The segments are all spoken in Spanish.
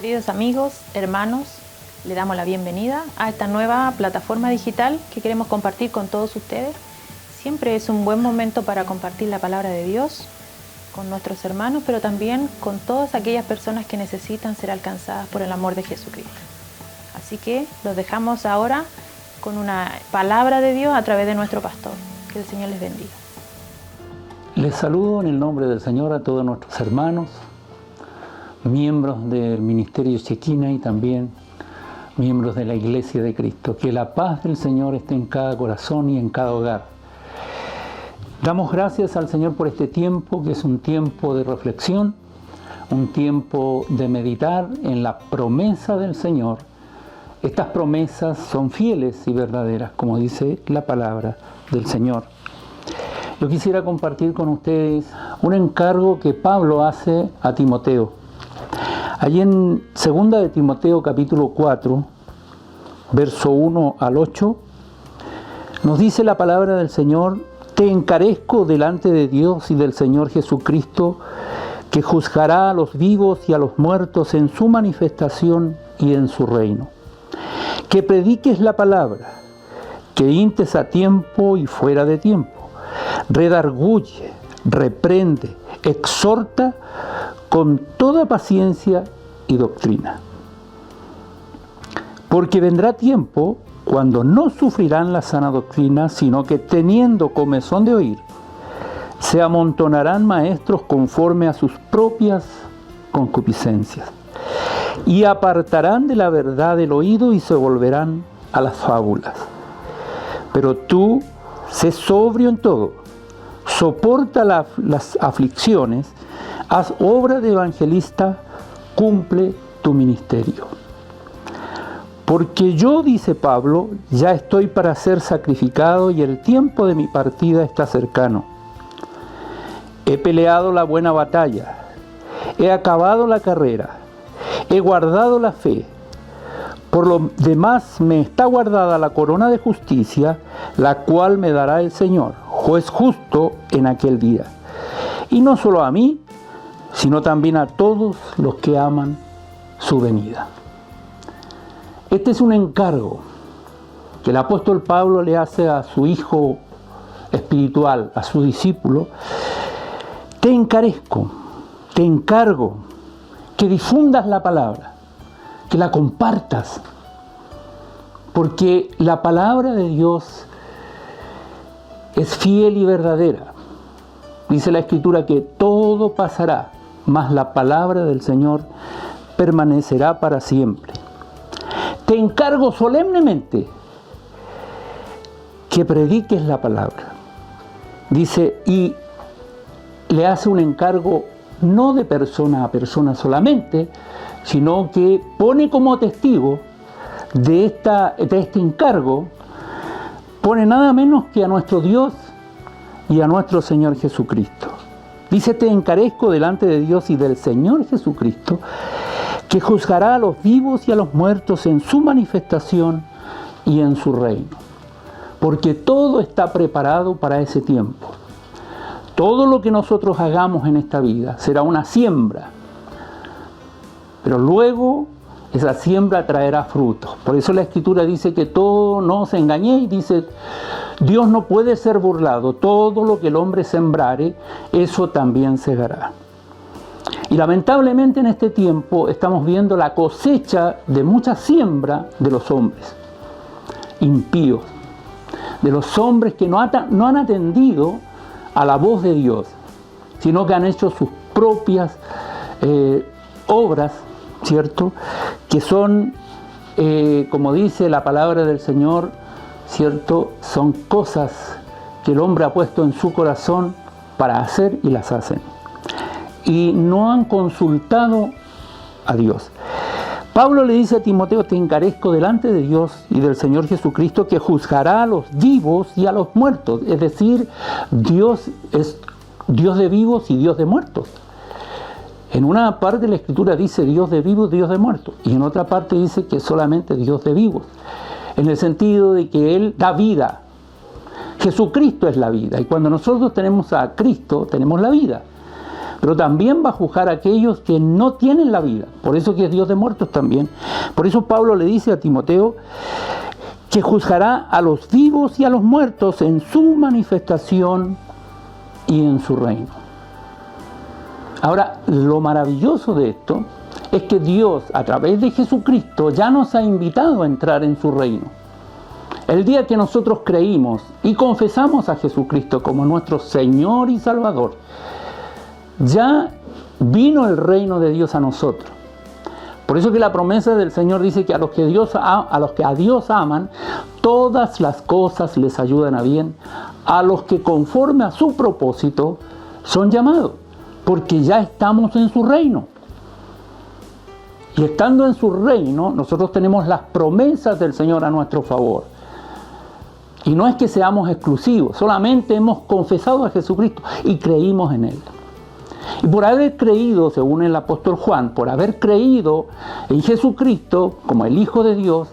Queridos amigos, hermanos, le damos la bienvenida a esta nueva plataforma digital que queremos compartir con todos ustedes. Siempre es un buen momento para compartir la palabra de Dios con nuestros hermanos, pero también con todas aquellas personas que necesitan ser alcanzadas por el amor de Jesucristo. Así que los dejamos ahora con una palabra de Dios a través de nuestro pastor. Que el Señor les bendiga. Les saludo en el nombre del Señor a todos nuestros hermanos, miembros del Ministerio Shekinah y también miembros de la Iglesia de Cristo. Que la paz del Señor esté en cada corazón y en cada hogar. Damos gracias al Señor por este tiempo, que es un tiempo de reflexión, un tiempo de meditar en la promesa del Señor. Estas promesas son fieles y verdaderas, como dice la palabra del Señor. Yo quisiera compartir con ustedes un encargo que Pablo hace a Timoteo. Allí en 2 de Timoteo capítulo 4, verso 1 al 8, nos dice la palabra del Señor: te encarezco delante de Dios y del Señor Jesucristo, que juzgará a los vivos y a los muertos en su manifestación y en su reino. Que prediques la palabra, que instes a tiempo y fuera de tiempo, redarguye, reprende, exhorta con toda paciencia y doctrina. Porque vendrá tiempo cuando no sufrirán la sana doctrina, sino que teniendo comezón de oír, se amontonarán maestros conforme a sus propias concupiscencias, y apartarán de la verdad el oído y se volverán a las fábulas. Pero tú, sé sobrio en todo, soporta las aflicciones, haz obra de evangelista, cumple tu ministerio. Porque yo, dice Pablo, ya estoy para ser sacrificado y el tiempo de mi partida está cercano. He peleado la buena batalla, he acabado la carrera, he guardado la fe. Por lo demás me está guardada la corona de justicia, la cual me dará el Señor, juez justo, en aquel día. Y no solo a mí, sino también a todos los que aman su venida. Este es un encargo que el apóstol Pablo le hace a su hijo espiritual, a su discípulo. Te encarezco, te encargo que difundas la palabra, que la compartas, porque la palabra de Dios es fiel y verdadera. Dice la Escritura que todo pasará, mas la palabra del Señor permanecerá para siempre. Te encargo solemnemente que prediques la palabra. Dice, y le hace un encargo no de persona a persona solamente, sino que pone como testigo de este encargo, pone nada menos que a nuestro Dios y a nuestro Señor Jesucristo. Dice, te encarezco delante de Dios y del Señor Jesucristo, que juzgará a los vivos y a los muertos en su manifestación y en su reino. Porque todo está preparado para ese tiempo. Todo lo que nosotros hagamos en esta vida será una siembra, pero luego esa siembra traerá frutos. Por eso la Escritura dice que todo, no os engañéis, dice, Dios no puede ser burlado, todo lo que el hombre sembrare, eso también segará. Y lamentablemente en este tiempo estamos viendo la cosecha de mucha siembra de los hombres impíos, de los hombres que no han atendido a la voz de Dios, sino que han hecho sus propias obras, ¿cierto? Que son, como dice la palabra del Señor, ¿cierto? Son cosas que el hombre ha puesto en su corazón para hacer y las hacen. Y no han consultado a Dios. Pablo le dice a Timoteo, te encarezco delante de Dios y del Señor Jesucristo, que juzgará a los vivos y a los muertos. Es decir, Dios es Dios de vivos y Dios de muertos. En una parte de la Escritura dice Dios de vivos, Dios de muertos. Y en otra parte dice que solamente Dios de vivos. En el sentido de que Él da vida. Jesucristo es la vida. Y cuando nosotros tenemos a Cristo, tenemos la vida. pero también va a juzgar a aquellos que no tienen la vida. Por eso que es Dios de muertos también. Por eso Pablo le dice a Timoteo que juzgará a los vivos y a los muertos en su manifestación y en su reino. Ahora, lo maravilloso de esto es que Dios, a través de Jesucristo, ya nos ha invitado a entrar en su reino. El día que nosotros creímos y confesamos a Jesucristo como nuestro Señor y Salvador, ya vino el reino de Dios a nosotros. Por eso que la promesa del Señor dice que a los que a Dios aman, todas las cosas les ayudan a bien, a los que conforme a su propósito son llamados, porque ya estamos en su reino. Y estando en su reino, nosotros tenemos las promesas del Señor a nuestro favor. Y no es que seamos exclusivos, solamente hemos confesado a Jesucristo y creímos en Él. Y por haber creído, según el apóstol Juan, por haber creído en Jesucristo como el Hijo de Dios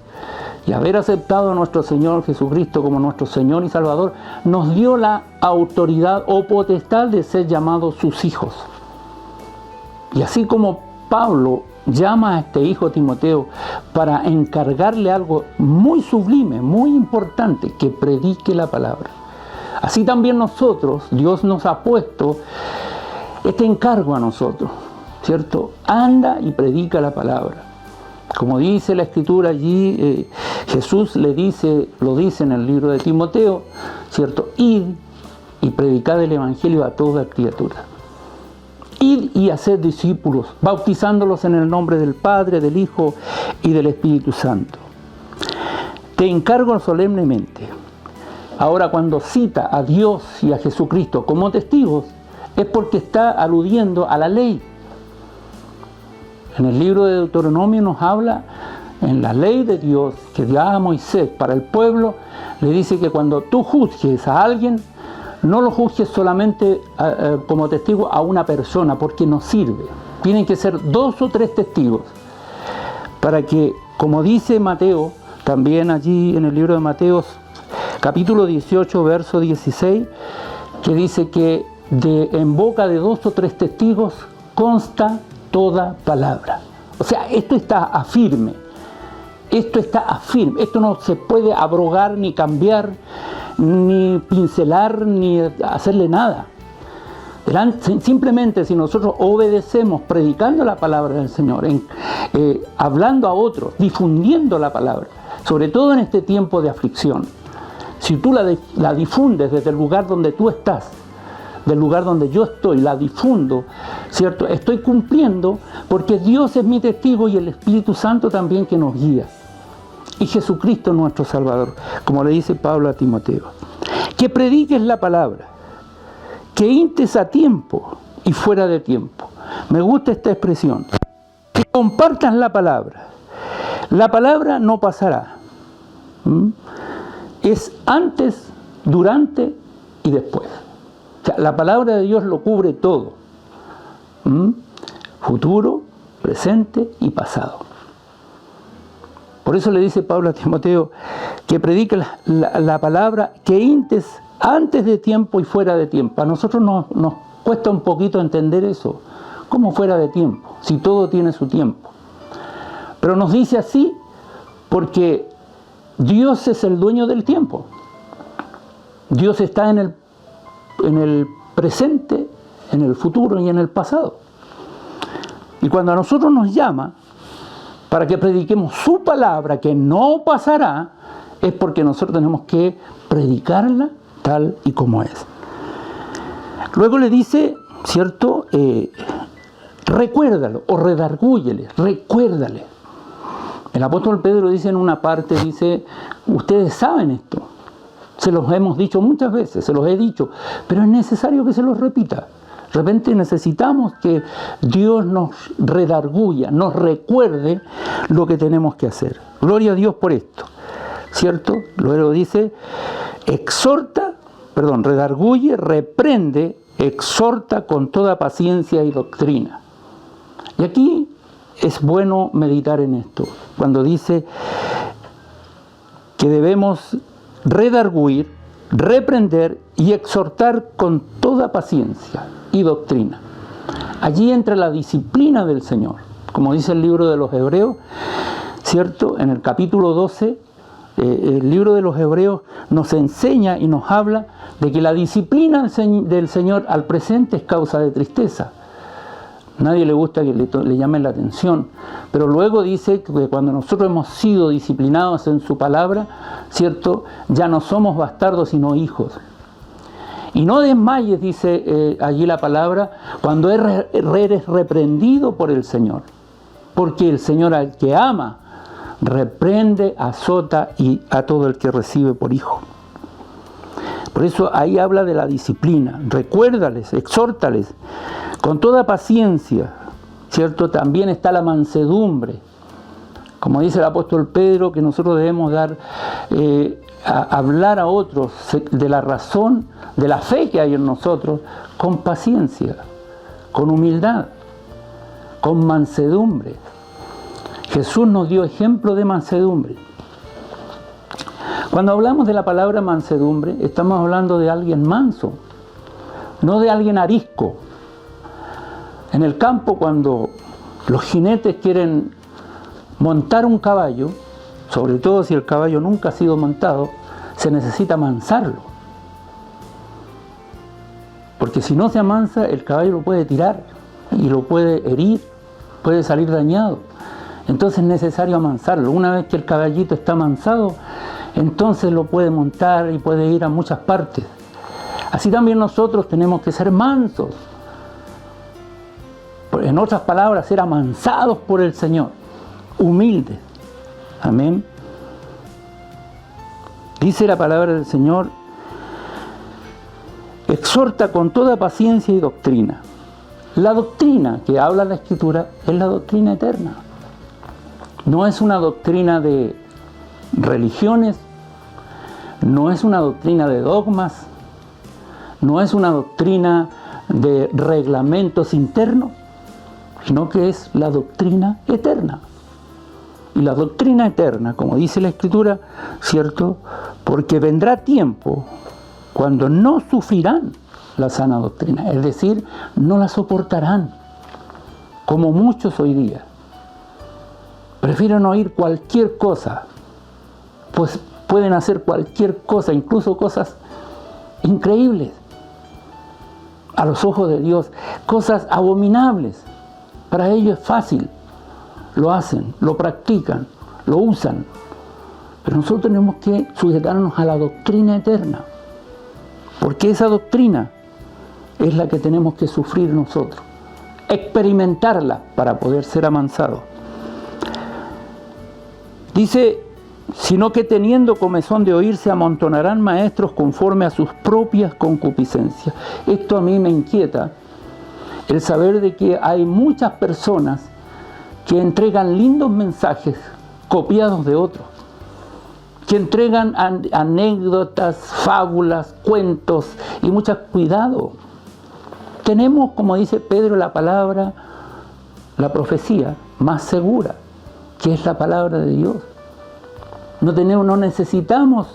y haber aceptado a nuestro Señor Jesucristo como nuestro Señor y Salvador, nos dio la autoridad o potestad de ser llamados sus hijos. Y así como Pablo llama a este hijo Timoteo para encargarle algo muy sublime, muy importante, que predique la palabra. Así también nosotros, Dios nos ha puesto este encargo a nosotros, ¿cierto? Anda y predica la palabra. Como dice la Escritura allí, Jesús lo dice en el libro de Timoteo, ¿cierto? Id y predicad el Evangelio a toda criatura. Id y haced discípulos, bautizándolos en el nombre del Padre, del Hijo y del Espíritu Santo. Te encargo solemnemente. Ahora, cuando cita a Dios y a Jesucristo como testigos, es porque está aludiendo a la ley. En el libro de Deuteronomio nos habla, en la ley de Dios que dio a Moisés para el pueblo, le dice que cuando tú juzgues a alguien, no lo juzgues solamente como testigo a una persona, porque no sirve. Tienen que ser 2 o 3 testigos, para que, como dice Mateo, también allí en el libro de Mateo, capítulo 18, verso 16, que dice que en boca de 2 o 3 testigos consta toda palabra. O sea, esto está firme. Esto no se puede abrogar, ni cambiar, ni pincelar, ni hacerle nada. Simplemente si nosotros obedecemos, predicando la palabra del Señor, hablando a otros, difundiendo la palabra, sobre todo en este tiempo de aflicción, si tú la difundes desde el lugar donde tú estás, del lugar donde yo estoy, la difundo, ¿cierto? Estoy cumpliendo, porque Dios es mi testigo y el Espíritu Santo también que nos guía. Y Jesucristo nuestro Salvador, como le dice Pablo a Timoteo. Que prediques la palabra, que instes a tiempo y fuera de tiempo. Me gusta esta expresión. Que compartas la palabra. La palabra no pasará. Es antes, durante y después. O sea, la palabra de Dios lo cubre todo. Futuro, presente y pasado. Por eso le dice Pablo a Timoteo que predique la palabra, que instes antes de tiempo y fuera de tiempo. A nosotros nos cuesta un poquito entender eso. ¿Cómo fuera de tiempo? Si todo tiene su tiempo. Pero nos dice así porque Dios es el dueño del tiempo. Dios está en el presente, en el futuro y en el pasado. Y cuando a nosotros nos llama para que prediquemos su palabra, que no pasará, es porque nosotros tenemos que predicarla tal y como es. Luego le dice, ¿cierto? Recuérdalo o redargúyele, recuérdale. El apóstol Pedro dice en una parte, dice, ustedes saben esto. Se los hemos dicho muchas veces, se los he dicho, pero es necesario que se los repita. De repente necesitamos que Dios nos redarguya, nos recuerde lo que tenemos que hacer. Gloria a Dios por esto, ¿cierto? Luego dice, redarguye, reprende, exhorta con toda paciencia y doctrina. Y aquí es bueno meditar en esto, cuando dice que debemos redarguir, reprender y exhortar con toda paciencia y doctrina. Allí entra la disciplina del Señor. Como dice el libro de los Hebreos, ¿cierto? En el capítulo 12, el libro de los Hebreos nos enseña y nos habla de que la disciplina del Señor al presente es causa de tristeza. Nadie le gusta que le llamen la atención, pero luego dice que cuando nosotros hemos sido disciplinados en su palabra, ¿cierto? Ya no somos bastardos sino hijos. Y no desmayes, dice allí la palabra, cuando eres reprendido por el Señor, porque el Señor al que ama reprende, azota y a todo el que recibe por hijo. Por eso ahí habla de la disciplina. Recuérdales, exhórtales con toda paciencia, ¿cierto? También está la mansedumbre. Como dice el apóstol Pedro, que nosotros debemos hablar a otros de la razón, de la fe que hay en nosotros, con paciencia, con humildad, con mansedumbre. Jesús nos dio ejemplo de mansedumbre. Cuando hablamos de la palabra mansedumbre, estamos hablando de alguien manso, no de alguien arisco. En el campo, cuando los jinetes quieren montar un caballo, sobre todo si el caballo nunca ha sido montado, se necesita amansarlo. Porque si no se amansa, el caballo lo puede tirar y lo puede herir, puede salir dañado. Entonces es necesario amansarlo. Una vez que el caballito está amansado, entonces lo puede montar y puede ir a muchas partes. Así también nosotros tenemos que ser mansos. En otras palabras, ser amansados por el Señor, humildes. Amén. Dice la palabra del Señor, exhorta con toda paciencia y doctrina. La doctrina que habla la Escritura es la doctrina eterna. No es una doctrina de religiones, no es una doctrina de dogmas, no es una doctrina de reglamentos internos, sino que es la doctrina eterna. Y la doctrina eterna, como dice la Escritura, ¿cierto? Porque vendrá tiempo cuando no sufrirán la sana doctrina, es decir, no la soportarán, como muchos hoy día. Prefieren oír cualquier cosa, pues pueden hacer cualquier cosa, incluso cosas increíbles a los ojos de Dios, cosas abominables. Para ellos es fácil, lo hacen, lo practican, lo usan. Pero nosotros tenemos que sujetarnos a la doctrina eterna, porque esa doctrina es la que tenemos que sufrir nosotros, experimentarla para poder ser amansados. Dice, sino que teniendo comezón de oír se amontonarán maestros conforme a sus propias concupiscencias. Esto a mí me inquieta, el saber de que hay muchas personas que entregan lindos mensajes copiados de otros, que entregan anécdotas, fábulas, cuentos y mucho cuidado. Tenemos, como dice Pedro, la palabra, la profecía más segura, que es la palabra de Dios. No necesitamos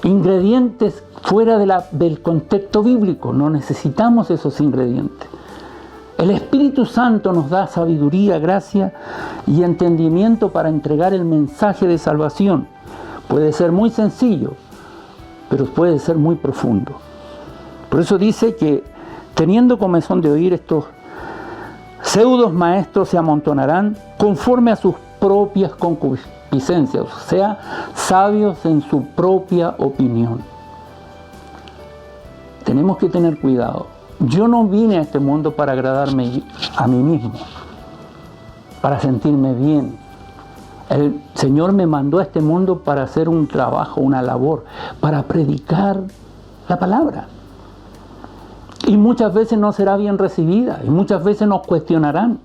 ingredientes fuera del contexto bíblico, no necesitamos esos ingredientes. El Espíritu Santo nos da sabiduría, gracia y entendimiento para entregar el mensaje de salvación. Puede ser muy sencillo, pero puede ser muy profundo. Por eso dice que teniendo comezón de oír, estos pseudos maestros se amontonarán conforme a sus propias concupiscencias, o sea, sabios en su propia opinión. Tenemos que tener cuidado. Yo no vine a este mundo para agradarme a mí mismo, para sentirme bien. El Señor me mandó a este mundo para hacer un trabajo, una labor, para predicar la palabra. Y muchas veces no será bien recibida, y muchas veces nos cuestionarán.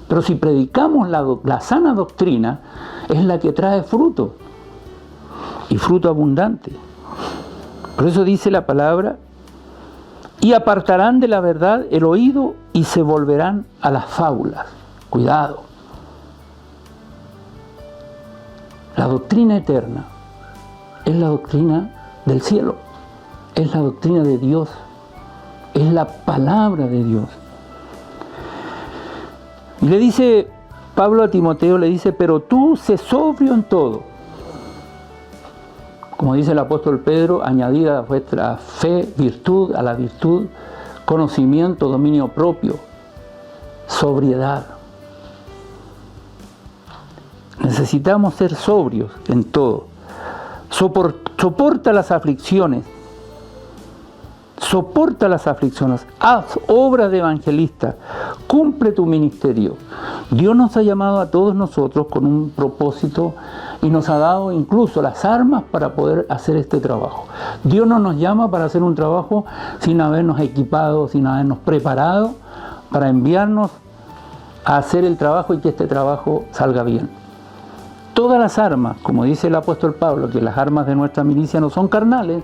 Pero si predicamos la sana doctrina, es la que trae fruto, y fruto abundante. Por eso dice la palabra, y apartarán de la verdad el oído y se volverán a las fábulas. Cuidado. La doctrina eterna es la doctrina del cielo, es la doctrina de Dios, es la palabra de Dios. Y le dice Pablo a Timoteo, le dice, pero tú sé sobrio en todo. Como dice el apóstol Pedro, añadida a vuestra fe, virtud, a la virtud, conocimiento, dominio propio, sobriedad. Necesitamos ser sobrios en todo. Soporta las aflicciones. Soporta las aflicciones. Haz obra de evangelista. Cumple tu ministerio. Dios nos ha llamado a todos nosotros con un propósito y nos ha dado incluso las armas para poder hacer este trabajo. Dios no nos llama para hacer un trabajo sin habernos equipado, sin habernos preparado para enviarnos a hacer el trabajo y que este trabajo salga bien. Todas las armas, como dice el apóstol Pablo, que las armas de nuestra milicia no son carnales,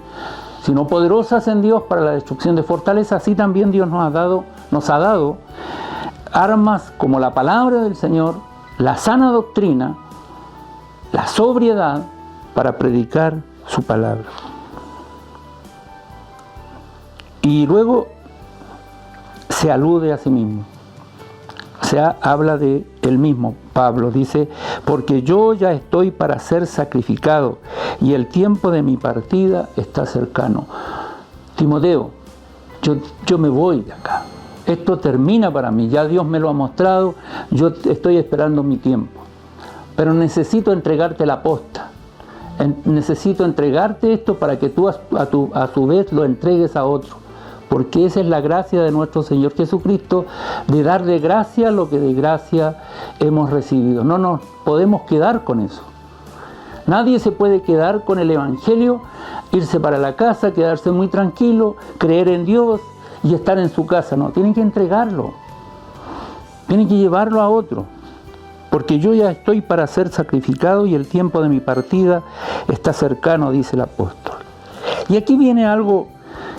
sino poderosas en Dios para la destrucción de fortalezas, así también Dios nos ha dado armas como la palabra del Señor, la sana doctrina, la sobriedad para predicar su palabra. Y luego se alude a sí mismo. O sea, habla de él mismo. Pablo dice, porque yo ya estoy para ser sacrificado y el tiempo de mi partida está cercano. Timoteo, yo me voy de acá. Esto termina para mí, ya Dios me lo ha mostrado, yo estoy esperando mi tiempo. Pero necesito entregarte la posta. Necesito entregarte esto para que tú a su vez lo entregues a otro. Porque esa es la gracia de nuestro Señor Jesucristo, de dar de gracia lo que de gracia hemos recibido. No nos podemos quedar con eso. Nadie se puede quedar con el Evangelio, irse para la casa, quedarse muy tranquilo, creer en Dios y estar en su casa. No, tienen que entregarlo. Tienen que llevarlo a otro. Porque yo ya estoy para ser sacrificado y el tiempo de mi partida está cercano, dice el apóstol. Y aquí viene algo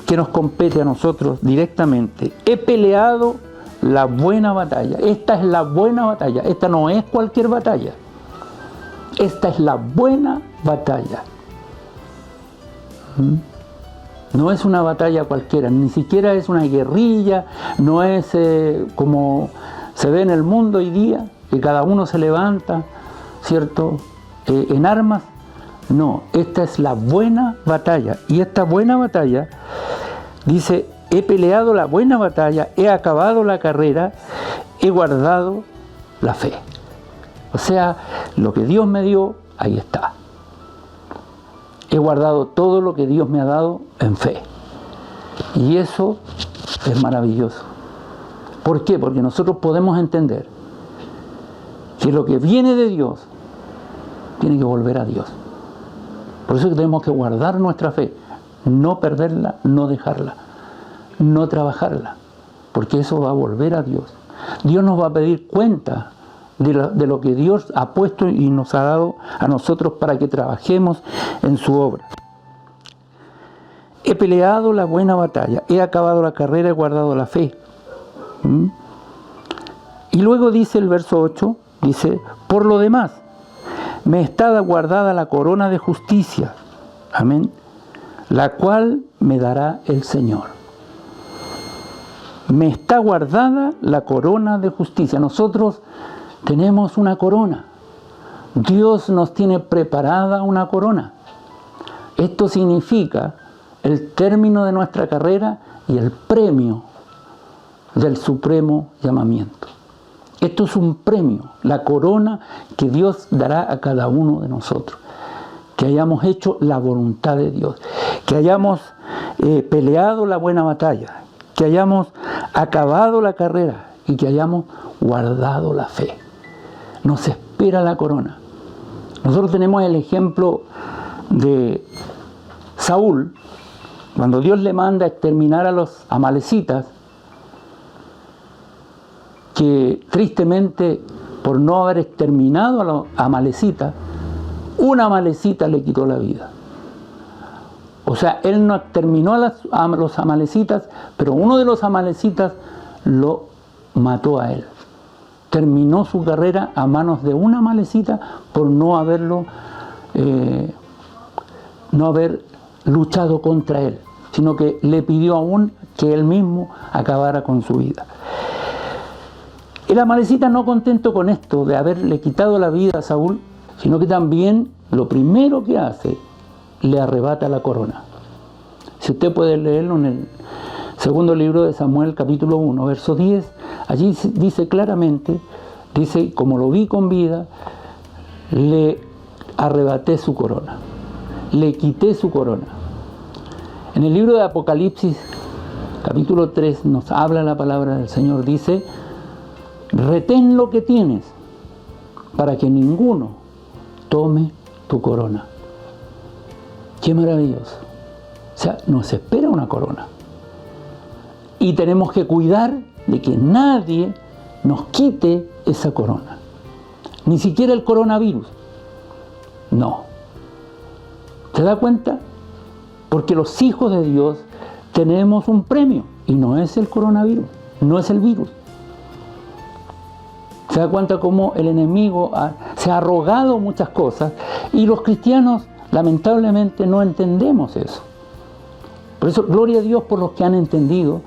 que nos compete a nosotros directamente. He peleado la buena batalla. Esta es la buena batalla. Esta no es cualquier batalla. Esta es la buena batalla. No es una batalla cualquiera, ni siquiera es una guerrilla, no es como se ve en el mundo hoy día, que cada uno se levanta, ¿cierto?, en armas. No, esta es la buena batalla. Y esta buena batalla, dice, he peleado la buena batalla, he acabado la carrera, he guardado la fe. O sea, lo que Dios me dio, ahí está. He guardado todo lo que Dios me ha dado en fe. Y eso es maravilloso. ¿Por qué? Porque nosotros podemos entender que lo que viene de Dios tiene que volver a Dios. Por eso tenemos que guardar nuestra fe, no perderla, no dejarla, no trabajarla, porque eso va a volver a Dios. Dios nos va a pedir cuenta de lo que Dios ha puesto y nos ha dado a nosotros para que trabajemos en su obra. He peleado la buena batalla, he acabado la carrera, he guardado la fe. Y luego dice el verso 8, dice, por lo demás, me está guardada la corona de justicia, amén, la cual me dará el Señor. Me está guardada la corona de justicia. Nosotros tenemos una corona. Dios nos tiene preparada una corona. Esto significa el término de nuestra carrera y el premio del supremo llamamiento. Esto es un premio, la corona que Dios dará a cada uno de nosotros. Que hayamos hecho la voluntad de Dios, que hayamos peleado la buena batalla, que hayamos acabado la carrera y que hayamos guardado la fe. Nos espera la corona. Nosotros tenemos el ejemplo de Saúl, cuando Dios le manda a exterminar a los amalecitas, que tristemente por no haber exterminado a los amalecitas, una amalecita le quitó la vida. O sea, él no exterminó a los amalecitas, pero uno de los amalecitas lo mató a él. Terminó su carrera a manos de una amalecita por no haber luchado contra él. sino que le pidió aún que él mismo acabara con su vida. El amalecita, no contento con esto de haberle quitado la vida a Saúl, sino que también lo primero que hace, le arrebata la corona. Si usted puede leerlo en el segundo libro de Samuel, capítulo 1, verso 10, allí dice claramente, dice, como lo vi con vida, le arrebaté su corona, le quité su corona. En el libro de Apocalipsis, capítulo 3, nos habla la palabra del Señor, dice, retén lo que tienes para que ninguno tome tu corona. Qué maravilloso. O sea, nos espera una corona. Y tenemos que cuidar de que nadie nos quite esa corona. Ni siquiera el coronavirus. No. ¿Te das cuenta? Porque los hijos de Dios tenemos un premio. Y no es el coronavirus. No es el virus. ¿Se da cuenta cómo el enemigo se ha arrogado muchas cosas? Y los cristianos, lamentablemente, no entendemos eso. Por eso, gloria a Dios por los que han entendido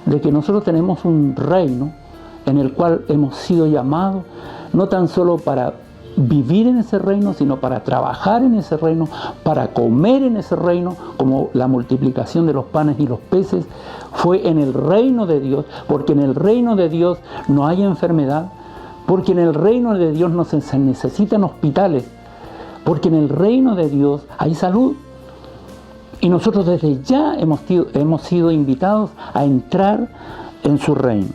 de que nosotros tenemos un reino en el cual hemos sido llamados, no tan solo para vivir en ese reino, sino para trabajar en ese reino, para comer en ese reino, como la multiplicación de los panes y los peces fue en el reino de Dios, porque en el reino de Dios no hay enfermedad, porque en el reino de Dios no se necesitan hospitales, porque en el reino de Dios hay salud. Y nosotros desde ya hemos sido invitados a entrar en su reino.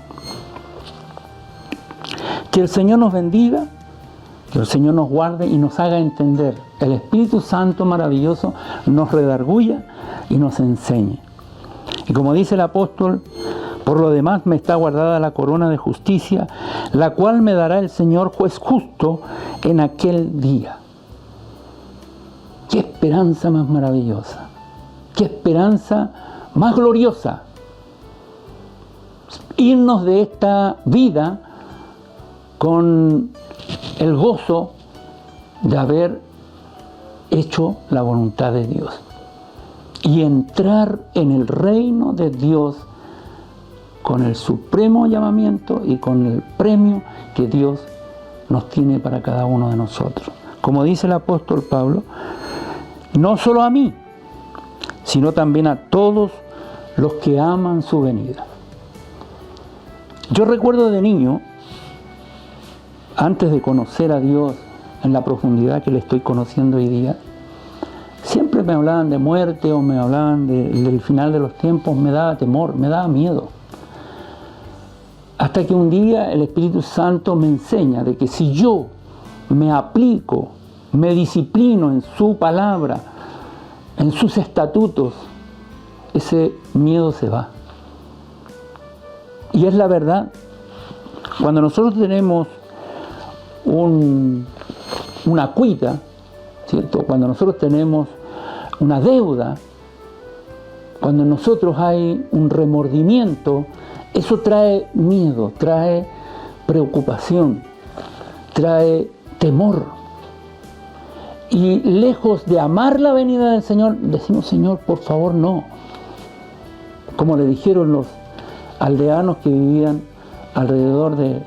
Que el Señor nos bendiga, que el Señor nos guarde y nos haga entender. El Espíritu Santo maravilloso nos redarguya y nos enseñe. Y como dice el apóstol, por lo demás me está guardada la corona de justicia, la cual me dará el Señor juez justo en aquel día. ¡Qué esperanza más maravillosa! ¡Qué esperanza más gloriosa! Irnos de esta vida con el gozo de haber hecho la voluntad de Dios y entrar en el reino de Dios con el supremo llamamiento y con el premio que Dios nos tiene para cada uno de nosotros. Como dice el apóstol Pablo, no solo a mí, sino también a todos los que aman su venida. Yo recuerdo de niño, antes de conocer a Dios en la profundidad que le estoy conociendo hoy día, siempre me hablaban de muerte o me hablaban del final de los tiempos, me daba temor, me daba miedo. Hasta que un día el Espíritu Santo me enseña de que si yo me aplico, me disciplino en su palabra, en sus estatutos, ese miedo se va. Y es la verdad. Cuando nosotros tenemos una cuita, ¿cierto? Cuando nosotros tenemos una deuda, cuando en nosotros hay un remordimiento, eso trae miedo, trae preocupación, trae temor. Y lejos de amar la venida del Señor, decimos, Señor, por favor, no. Como le dijeron los aldeanos que vivían alrededor de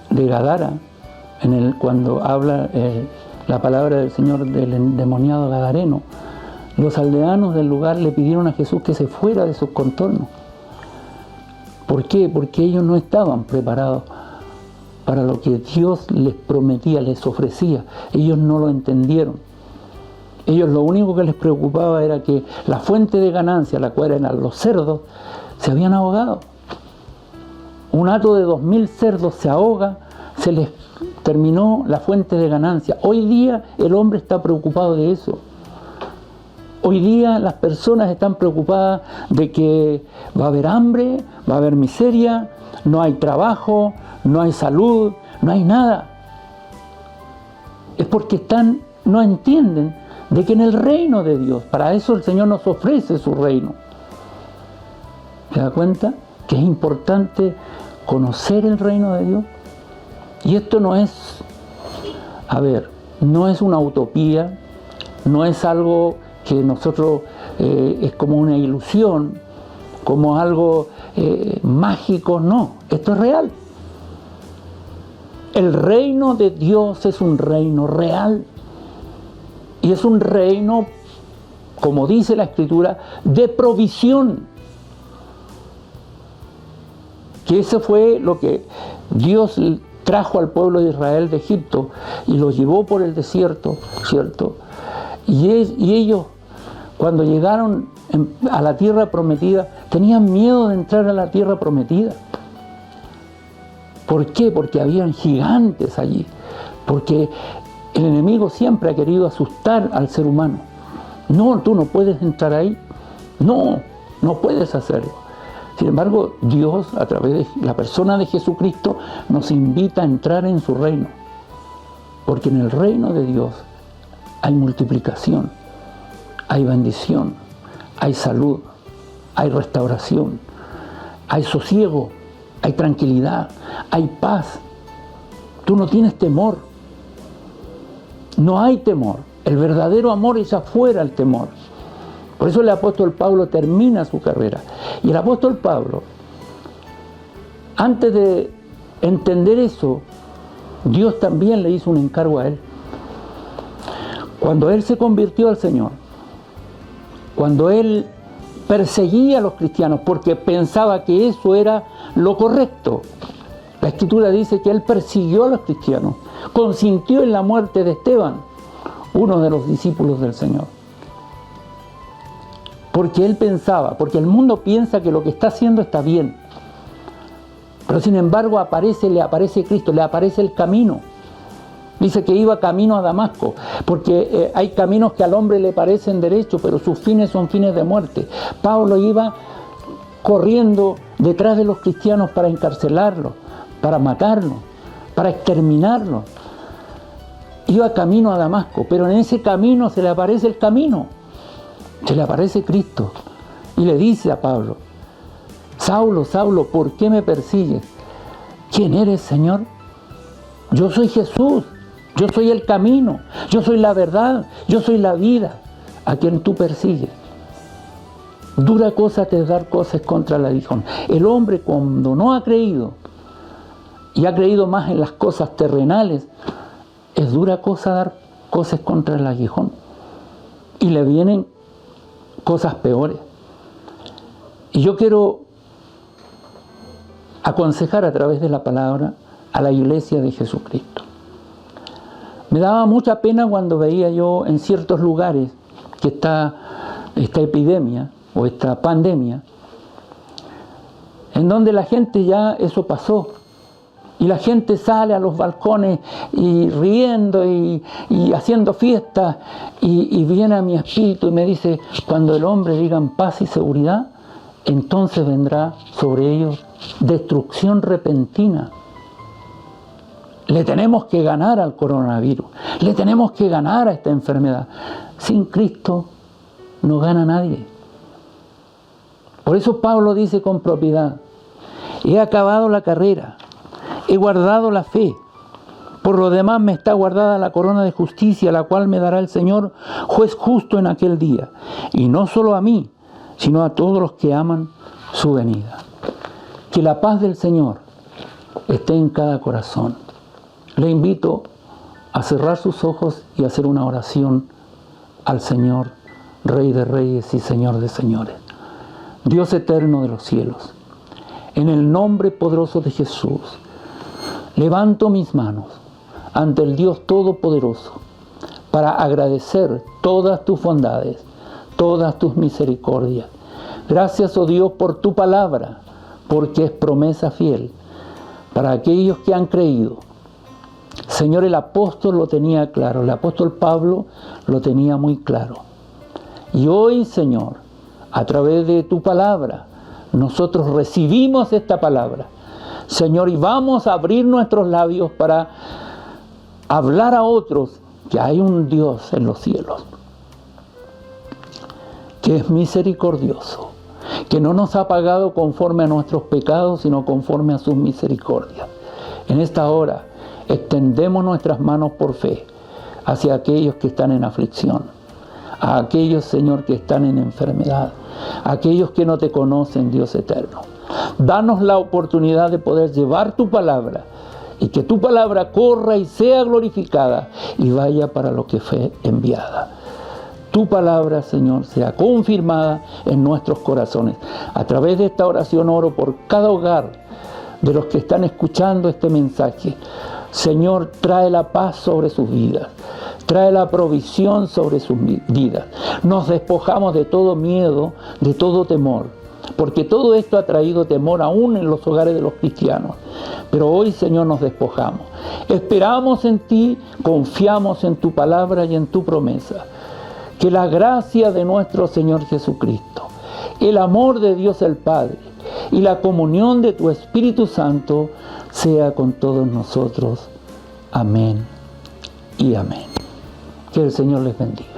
Gadara, cuando habla la palabra del Señor del endemoniado gadareno, los aldeanos del lugar le pidieron a Jesús que se fuera de sus contornos. ¿Por qué? Porque ellos no estaban preparados para lo que Dios les prometía, les ofrecía. Ellos no lo entendieron. Ellos lo único que les preocupaba era que la fuente de ganancia, la cual eran los cerdos, se habían ahogado. Un hato de 2000 cerdos se ahoga, se les terminó la fuente de ganancia. Hoy día el hombre está preocupado de eso. Hoy día las personas están preocupadas de que va a haber hambre, va a haber miseria, no hay trabajo, no hay salud, no hay nada. Es porque no entienden de que en el reino de Dios, para eso el Señor nos ofrece su reino. ¿Se da cuenta? Que es importante conocer el reino de Dios. Y esto no es, no es una utopía, no es algo que nosotros es como una ilusión, como algo mágico. No, esto es real. El reino de Dios es un reino real. Y es un reino, como dice la Escritura, de provisión. Que eso fue lo que Dios trajo al pueblo de Israel de Egipto y los llevó por el desierto, ¿cierto? Y ellos, cuando llegaron a la tierra prometida, tenían miedo de entrar a la tierra prometida. ¿Por qué? Porque habían gigantes allí. Porque el enemigo siempre ha querido asustar al ser humano. No, tú no puedes entrar ahí. No, no puedes hacerlo. Sin embargo, Dios, a través de la persona de Jesucristo, nos invita a entrar en su reino. Porque en el reino de Dios hay multiplicación, hay bendición, hay salud, hay restauración, hay sosiego, hay tranquilidad, hay paz. Tú no tienes temor. No hay temor. El verdadero amor es afuera el temor. Por eso el apóstol Pablo termina su carrera. Y el apóstol Pablo, antes de entender eso, Dios también le hizo un encargo a él. Cuando él se convirtió al Señor, cuando él perseguía a los cristianos porque pensaba que eso era lo correcto, la Escritura dice que él persiguió a los cristianos, consintió en la muerte de Esteban, uno de los discípulos del Señor. Porque él pensaba, porque el mundo piensa que lo que está haciendo está bien. Pero sin embargo le aparece Cristo, le aparece el camino. Dice que iba camino a Damasco, porque hay caminos que al hombre le parecen derechos, pero sus fines son fines de muerte. Pablo iba corriendo detrás de los cristianos para encarcelarlos, para matarlos, para exterminarlos. Iba camino a Damasco, pero en ese camino se le aparece el camino. Se le aparece Cristo y le dice a Pablo: Saulo, Saulo, ¿por qué me persigues? ¿Quién eres, Señor? Yo soy Jesús, yo soy el camino, yo soy la verdad, yo soy la vida, a quien tú persigues. Dura cosa te es dar cosas contra el aguijón. El hombre, cuando no ha creído y ha creído más en las cosas terrenales, es dura cosa dar cosas contra el aguijón. Y le vienen cosas peores. Y yo quiero aconsejar a través de la palabra a la iglesia de Jesucristo. Me daba mucha pena cuando veía yo en ciertos lugares que está esta epidemia o esta pandemia, en donde la gente ya eso pasó. Y la gente sale a los balcones y riendo y haciendo fiestas, y viene a mi espíritu y me dice: cuando el hombre diga paz y seguridad, entonces vendrá sobre ellos destrucción repentina. Le tenemos que ganar al coronavirus, le tenemos que ganar a esta enfermedad. Sin Cristo no gana nadie. Por eso Pablo dice con propiedad: he acabado la carrera, he guardado la fe. Por lo demás me está guardada la corona de justicia, la cual me dará el Señor, juez justo en aquel día. Y no solo a mí, sino a todos los que aman su venida. Que la paz del Señor esté en cada corazón. Le invito a cerrar sus ojos y a hacer una oración al Señor, Rey de Reyes y Señor de Señores. Dios eterno de los cielos, en el nombre poderoso de Jesús, levanto mis manos ante el Dios Todopoderoso para agradecer todas tus bondades, todas tus misericordias. Gracias, oh Dios, por tu palabra, porque es promesa fiel para aquellos que han creído. Señor, el apóstol lo tenía claro, el apóstol Pablo lo tenía muy claro. Y hoy, Señor, a través de tu palabra, nosotros recibimos esta palabra, Señor, y vamos a abrir nuestros labios para hablar a otros que hay un Dios en los cielos, que es misericordioso, que no nos ha pagado conforme a nuestros pecados, sino conforme a sus misericordias. En esta hora extendemos nuestras manos por fe hacia aquellos que están en aflicción, a aquellos, Señor, que están en enfermedad, a aquellos que no te conocen, Dios eterno. Danos la oportunidad de poder llevar tu palabra y que tu palabra corra y sea glorificada y vaya para lo que fue enviada. Tu palabra, Señor, sea confirmada en nuestros corazones. A través de esta oración oro por cada hogar de los que están escuchando este mensaje. Señor, trae la paz sobre sus vidas. Trae la provisión sobre sus vidas. Nos despojamos de todo miedo, de todo temor. Porque todo esto ha traído temor aún en los hogares de los cristianos. Pero hoy, Señor, nos despojamos. Esperamos en ti, confiamos en tu palabra y en tu promesa. Que la gracia de nuestro Señor Jesucristo, el amor de Dios el Padre y la comunión de tu Espíritu Santo sea con todos nosotros. Amén y amén. Que el Señor les bendiga.